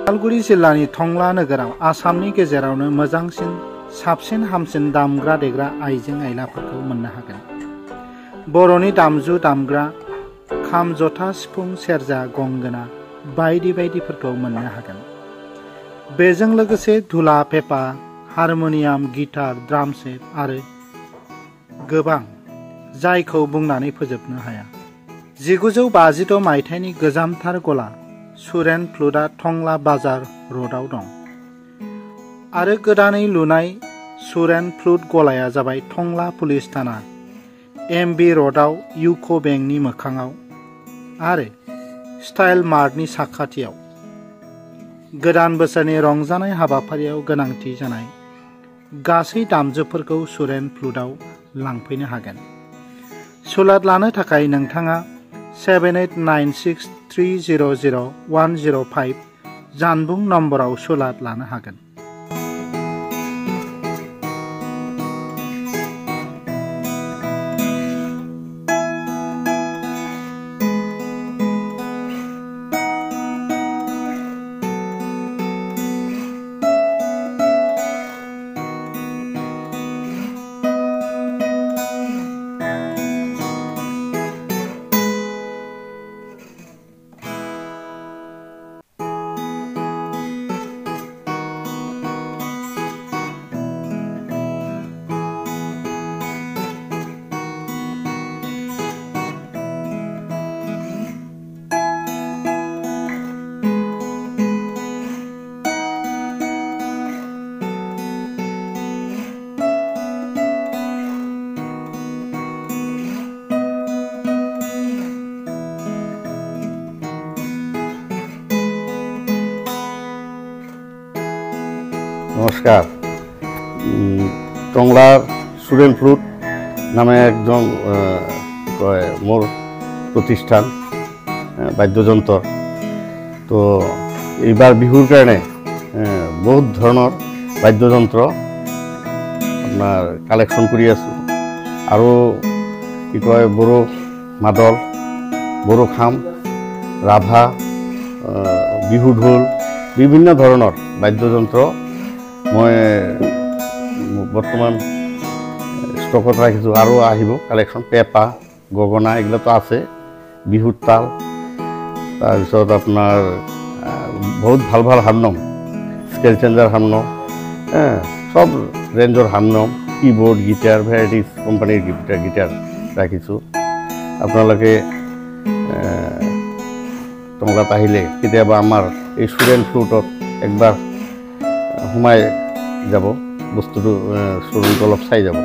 उदालगुरि जिल्लानि टंला नोगोराव आसामनि गेजेरावनो मोजांसिन साबसिन हामसिन दामग्रा देग्रा आइजें आइलाफोरखौ मोननो हागोन। बर'नि दामजु दामग्रा खाम जथा सिफुं सेरजा गंगोना बायदि बायदिफोरखौ मोननो हागोन। बेजों लोगोसे धुला पेपा हारमोनियाम गिटार ड्राम सेट आरो गोबां जायखौ बुंनानै फोजोबनो हाया। 1956 मायथाइनि गोजामथार गला सुरेन फ्लुटआ टंला बाजार र'डआव दं आरो गोदानै लुनाय सुरेन फ्लुट गलाया जाबाय टंला पुलिस थाना एमबि र'डआव इउक' बेंकनि मोखाङाव आरो स्टाइल मार्टनि साखाथियाव। गोदान बोसोरनि रंजानाय हाबाफारियाव गोनांथि जानाय गासै दामजुफोरखौ सुरेन फ्लुटआव लांफैनो हागोन। सुलाद लानो थाखाय नोंथाङा 7896300105 जानबुं नम्बराव सुलाद लानो हागोन। নমস্কার। টংলার সুরেন ফ্লুট নামে একজন মোর প্রতিষ্ঠান বাদ্যযন্ত্র। তো এইবার বিহুর কারণে বহুত ধরনের বাদ্যযন্ত্র আপনার কালেকশন করে আছো। আৰু কি কয় বড়ো মাদল বড়ো খাম ৰাভা বিহু ঢোল বিভিন্ন ধৰনেৰ বাদ্যযন্ত্ৰ মই বৰ্তমান স্টকত ৰাখিছোঁ আৰু আহিব কালেকশন। পেপা গগনা এগুলো তো আছে, বিহুৰ তাল, তাৰপিছত আপোনাৰ বহুত ভাল ভাল হাৰমনিয়াম স্কেল চেঞ্জাৰ হাৰমনিয়াম সব ৰেঞ্জৰ হাৰমনিয়াম কিবোৰ্ড গিটাৰ ভ্যাৰাইটিস কোম্পানিৰ গিটাৰ ৰাখিছোঁ। আপোনালোকে টংলাত আহিলে কেতিয়াবা আমাৰ এই সুৰেন ফ্লুটত একবাৰ সোমাই যাব, বস্তুটো শ্বৰুমটো অলপ চাই যাব।